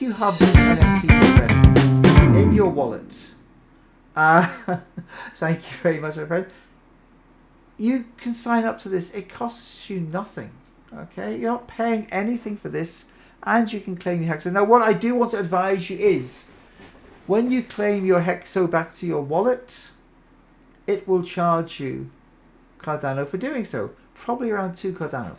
you have these NFTs already in your wallet, thank you very much, my friend. You can sign up to this. It costs you nothing. Okay, you're not paying anything for this, and you can claim your Hexo. Now, what I do want to advise you is, when you claim your Hexo back to your wallet, it will charge you Cardano for doing so, probably around 2 Cardano.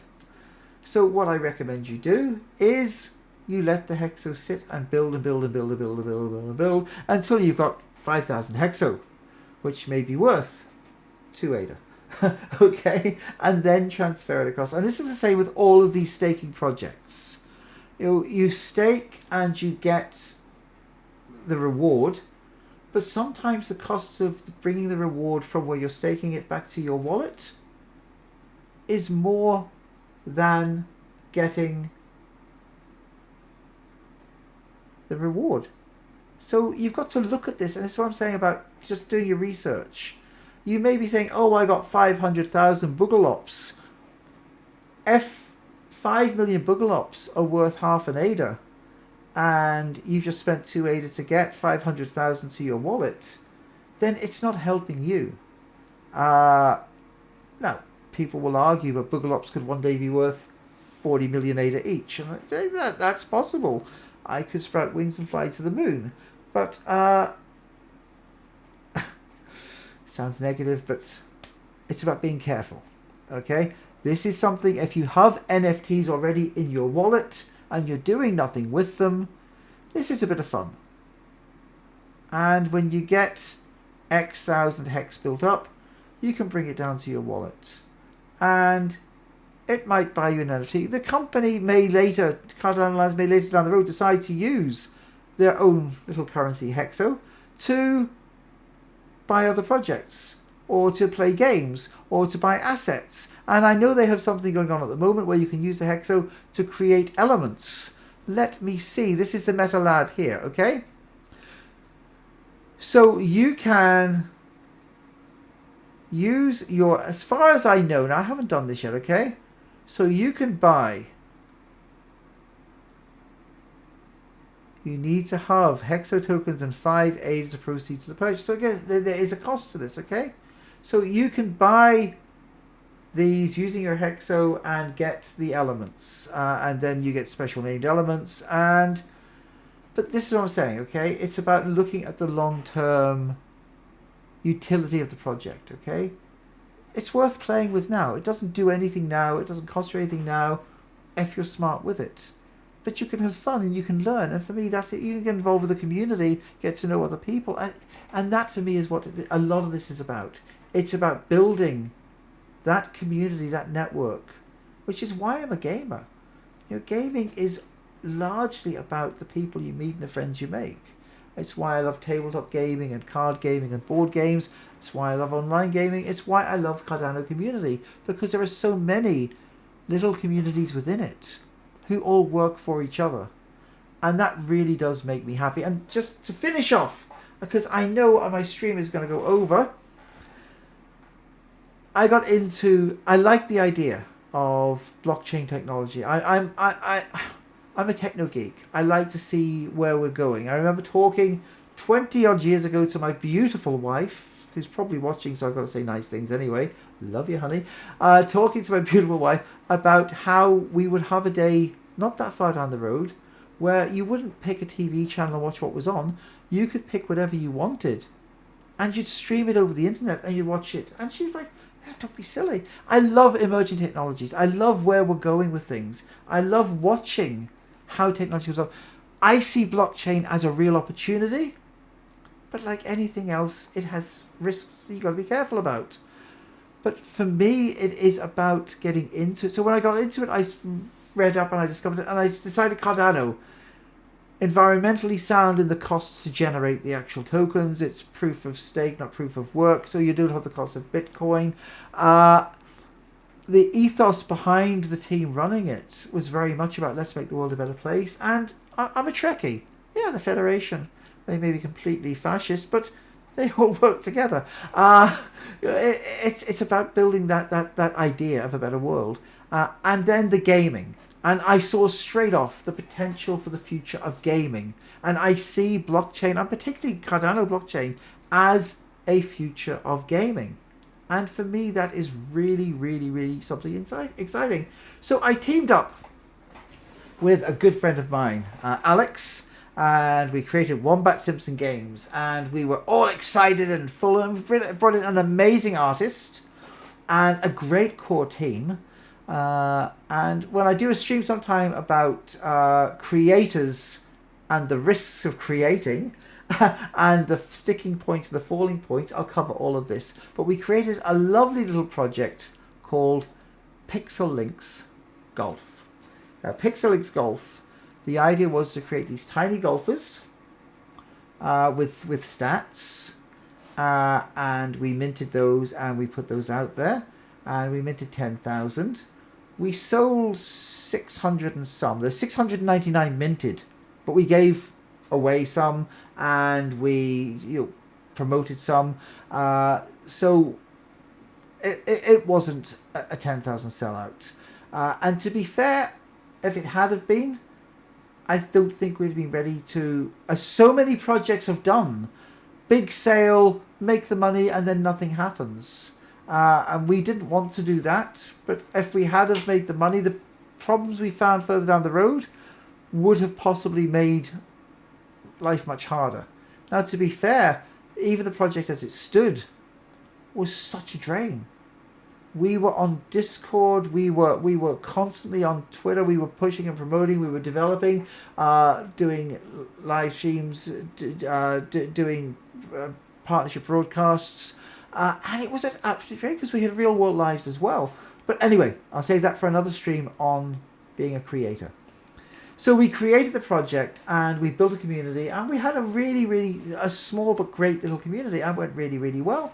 So what I recommend you do is you let the Hexo sit and build and build and build and build and build and build and build until you've got 5,000 Hexo, which may be worth 2 ADA. Okay, and then transfer it across. And this is the same with all of these staking projects. You stake and you get the reward, but sometimes the cost of bringing the reward from where you're staking it back to your wallet is more than getting the reward. So you've got to look at this, and that's what I'm saying about just doing your research. You may be saying, oh, I got 500,000 Boogallops. If 5 million Boogallops are worth half an ADA, and you just spent 2 ADA to get 500,000 to your wallet, then it's not helping you. Now, people will argue that Boogallops could one day be worth 40 million ADA each. And that's possible. I could sprout wings and fly to the moon. But, sounds negative, but it's about being careful. Okay? This is something, if you have NFTs already in your wallet and you're doing nothing with them, this is a bit of fun. And when you get X thousand hex built up, you can bring it down to your wallet. And it might buy you an NFT. The company may later, Cardano Lands may later down the road decide to use their own little currency, Hexo, to buy other projects, or to play games, or to buy assets. And I know they have something going on at the moment where you can use the Hexo to create elements. Let me see. This is the Meta Lad here, okay? So you can use your, as far as I know, now I haven't done this yet, okay? So you can buy, you need to have Hexo tokens and 5 ADA to proceed to the purchase. So again, there is a cost to this, okay? So you can buy these using your Hexo and get the elements. And then you get special named elements. But this is what I'm saying, okay? It's about looking at the long-term utility of the project, okay? It's worth playing with now. It doesn't do anything now. It doesn't cost you anything now if you're smart with it. But you can have fun and you can learn. And for me, that's it. You can get involved with the community, get to know other people. And that, for me, is what a lot of this is about. It's about building that community, that network, which is why I'm a gamer. You know, gaming is largely about the people you meet and the friends you make. It's why I love tabletop gaming and card gaming and board games. It's why I love online gaming. It's why I love Cardano community, because there are so many little communities within it who all work for each other. And that really does make me happy. And just to finish off, because I know my stream is going to go over, I like the idea of blockchain technology. I'm a techno geek. I like to see where we're going. I remember talking 20 odd years ago to my beautiful wife, who's probably watching, so I've got to say nice things anyway. Love you, honey. Talking to my beautiful wife about how we would have a day not that far down the road where you wouldn't pick a TV channel and watch what was on. You could pick whatever you wanted and you'd stream it over the internet and you'd watch it. And she was like, don't be silly. I love emerging technologies. I love where we're going with things. I love watching how technology goes on. I see blockchain as a real opportunity, but like anything else, it has risks that you've got to be careful about. But for me, it is about getting into it. So when I got into it, I read up and I discovered it, and I decided Cardano, environmentally sound in the costs to generate the actual tokens. It's proof of stake, not proof of work, so you don't have the cost of Bitcoin. The ethos behind the team running it was very much about let's make the world a better place. And I'm a Trekkie. Yeah, the Federation. They may be completely fascist, but they all work together. It's about building that idea of a better world. And then the gaming. And I saw straight off the potential for the future of gaming. And I see blockchain, and particularly Cardano blockchain, as a future of gaming. And for me, that is really, really, really something exciting. So I teamed up with a good friend of mine, Alex, and we created Wombat Simpson Games. And we were all excited and full, and brought in an amazing artist and a great core team. And when I do a stream sometime about creators and the risks of creating and the sticking points and the falling points, I'll cover all of this. But we created a lovely little project called Pixel Links Golf. Now, Pixel Links Golf, the idea was to create these tiny golfers with stats, and we minted those and we put those out there, and we minted 10,000. We sold 600 and some. There's 699 minted, but we gave away some, and we promoted some. So it wasn't a 10,000 sellout. And to be fair, if it had have been, I don't think we'd have been ready to, as so many projects have done, big sale, make the money, and then nothing happens. And we didn't want to do that, but if we had have made the money, the problems we found further down the road would have possibly made life much harder. Now, to be fair, even the project as it stood was such a drain. We were on Discord, we were constantly on Twitter, we were pushing and promoting, we were developing, doing live streams, doing partnership broadcasts. And it was an absolute drain because we had real world lives as well. But anyway, I'll save that for another stream on being a creator. So we created the project and we built a community, and we had a really small but great little community, and went really well.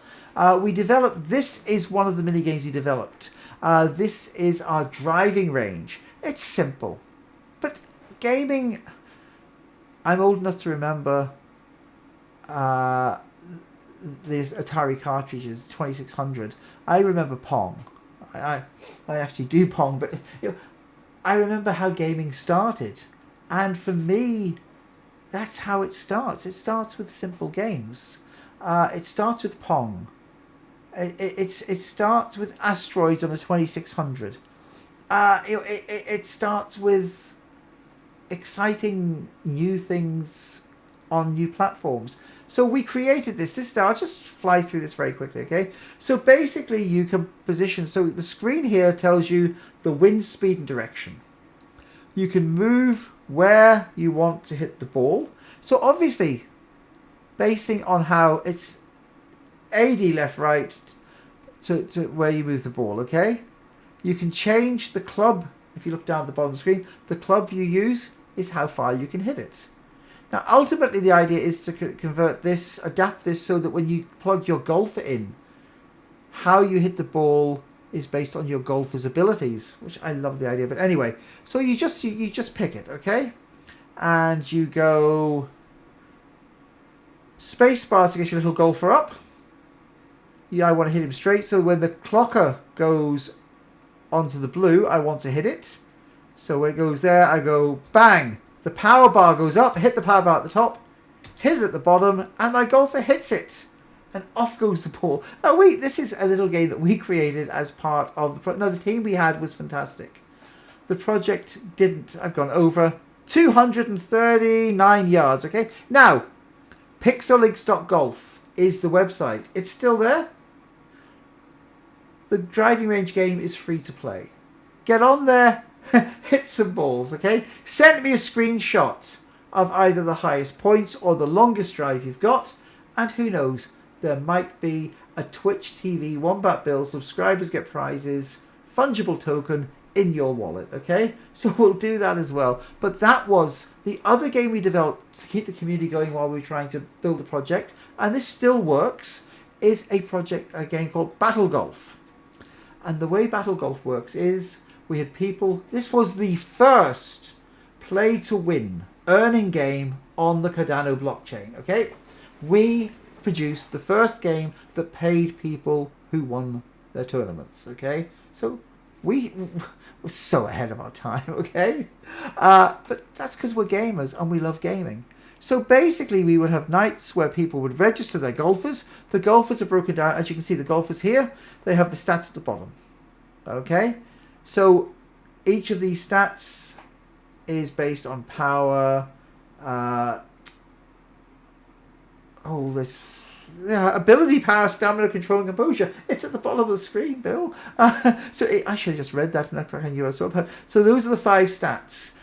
We developed, this is one of the mini games we developed. This is our driving range. It's simple, but gaming, I'm old enough to remember these Atari cartridges, 2600. I remember Pong. I actually do Pong, but I remember how gaming started. And for me, that's how it starts. It starts with simple games. It starts with Pong. It starts with Asteroids on the 2600. It starts with exciting new things on new platforms. So we created this. I'll just fly through this very quickly, okay? So basically you can position, so the screen here tells you the wind speed and direction. You can move where you want to hit the ball. So obviously, basing on how it's AD left, right, to where you move the ball, okay? You can change the club. If you look down at the bottom of the screen, the club you use is how far you can hit it. Now, ultimately, the idea is to convert this, adapt this so that when you plug your golfer in, how you hit the ball is based on your golfer's abilities, which I love the idea of it. Anyway, so you just pick it, okay? And you go space bar to get your little golfer up. Yeah, I want to hit him straight, so when the clocker goes onto the blue, I want to hit it. So when it goes there, I go bang. The power bar goes up, hit the power bar at the top, hit it at the bottom, and my golfer hits it. And off goes the ball. Now wait, this is a little game that we created as part of the project. No, the team we had was fantastic. The project didn't. I've gone over 239 yards, okay? Now, pixellinks.golf is the website. It's still there. The driving range game is free to play. Get on there. Hit some balls, okay? Send me a screenshot of either the highest points or the longest drive you've got, and who knows, there might be a Twitch TV Wombat Bill, subscribers get prizes, fungible token in your wallet, okay? So we'll do that as well. But that was the other game we developed to keep the community going while we were trying to build a project, and this still works, is a game called Battle Golf. And the way Battle Golf works is we had people, this was the first play to win earning game on the Cardano blockchain, okay? We produced the first game that paid people who won their tournaments, okay? So we're so ahead of our time, okay? But that's because we're gamers and we love gaming. So basically, we would have nights where people would register their golfers. The golfers are broken down. As you can see, the golfers here, they have the stats at the bottom. Okay? So each of these stats is based on power, ability, power, stamina, control, and composure. It's at the bottom of the screen, Bill. I should have just read that in US Open. So those are the 5 stats.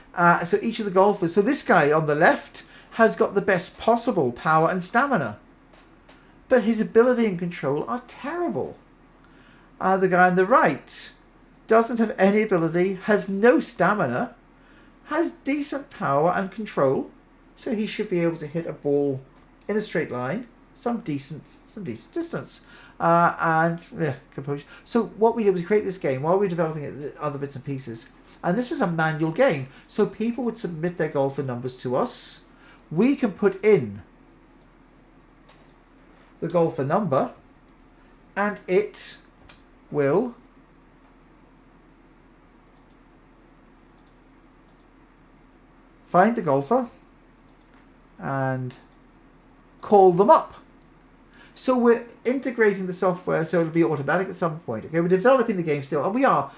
So each of the golfers. So this guy on the left has got the best possible power and stamina, but his ability and control are terrible. The guy on the right doesn't have any ability, has no stamina, has decent power and control, so he should be able to hit a ball in a straight line, some decent distance, and composure. So what we did was create this game while we were developing it, other bits and pieces, and this was a manual game. So people would submit their golfer numbers to us. We can put in the golfer number, and it will find the golfer and call them up. So we're integrating the software so it'll be automatic at some point. Okay, we're developing the game still, and we are,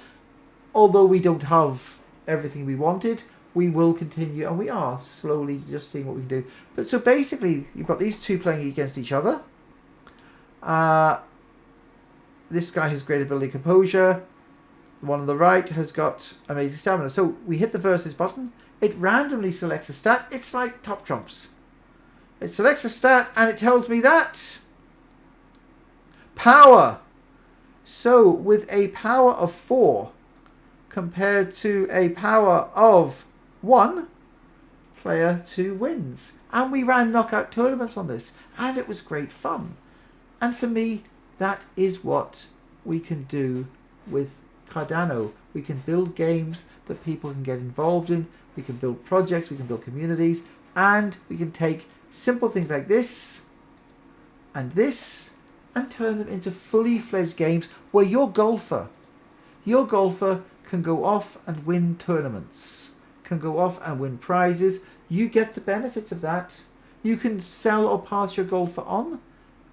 although we don't have everything we wanted, we will continue, and we are slowly just seeing what we can do. But so basically, you've got these two playing against each other. This guy has great ability, composure. The one on the right has got amazing stamina. So we hit the versus button. It randomly selects a stat. It's like Top Trumps. It selects a stat and it tells me that power. So with a power of 4 compared to a power of 1, player 2 wins. And we ran knockout tournaments on this, and it was great fun. And for me, that is what we can do with Cardano. We can build games that people can get involved in. We can build projects, we can build communities, and we can take simple things like this and turn them into fully fledged games where your golfer can go off and win tournaments, can go off and win prizes. You get the benefits of that. You can sell or pass your golfer on,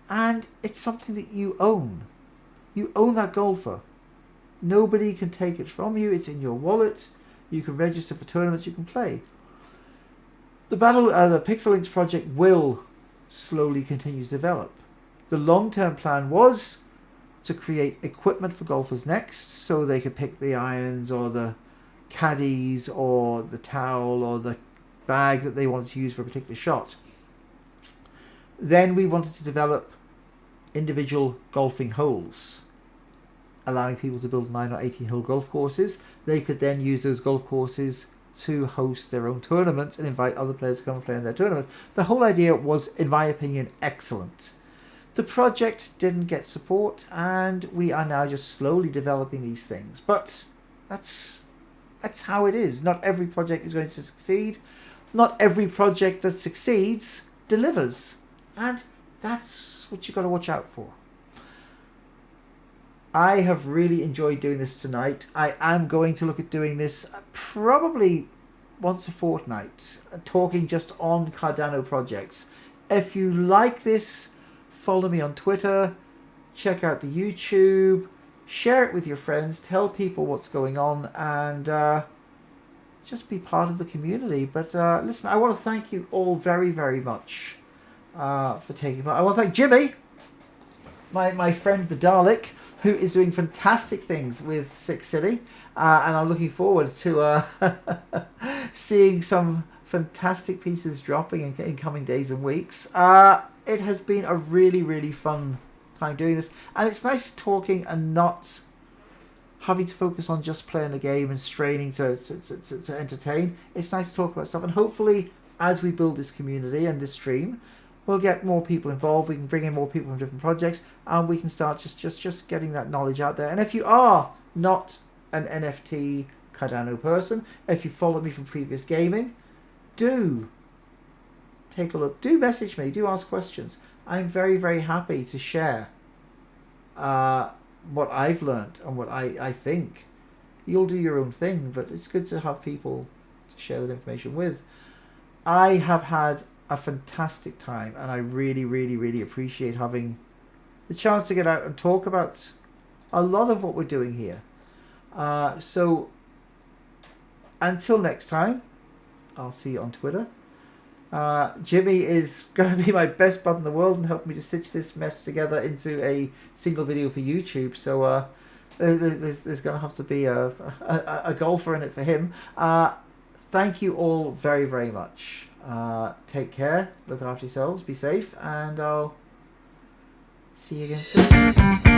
and it's something that you own. You own that golfer. Nobody can take it from you. It's in your wallet. You can register for tournaments. You can play. The Pixel Links project will slowly continue to develop. The long-term plan was to create equipment for golfers next, so they could pick the irons or the caddies or the towel or the bag that they wanted to use for a particular shot. Then we wanted to develop individual golfing holes, allowing people to build 9 or 18 hole golf courses. They could then use those golf courses to host their own tournaments and invite other players to come and play in their tournaments. The whole idea was, in my opinion, excellent. The project didn't get support, and we are now just slowly developing these things. But that's how it is. Not every project is going to succeed. Not every project that succeeds delivers. And that's what you've got to watch out for. I have really enjoyed doing this tonight. I am going to look at doing this probably once a fortnight, talking just on Cardano projects. If you like this, follow me on Twitter, check out the YouTube, share it with your friends, tell people what's going on, and just be part of the community. But listen, I want to thank you all very, very much for taking part. I want to thank Jimmy, my friend the Dalek, who is doing fantastic things with Six City, and I'm looking forward to seeing some fantastic pieces dropping in coming days and weeks. It has been a really, really fun time doing this, and it's nice talking and not having to focus on just playing a game and straining to entertain. It's nice to talk about stuff, and hopefully as we build this community and this stream, we'll get more people involved. We can bring in more people from different projects, and we can start just getting that knowledge out there. And if you are not an NFT Cardano person, if you followed me from previous gaming, do take a look. Do message me. Do ask questions. I'm very, very happy to share what I've learned and what I think you'll do your own thing, but it's good to have people to share that information with. I have had a fantastic time, and I really, really, really appreciate having the chance to get out and talk about a lot of what we're doing here. So until next time, I'll see you on Twitter. Jimmy is going to be my best bud in the world and help me to stitch this mess together into a single video for YouTube. So there's going to have to be a golfer in it for him. Thank you all very, very much. Take care, look after yourselves, be safe, and I'll see you again soon.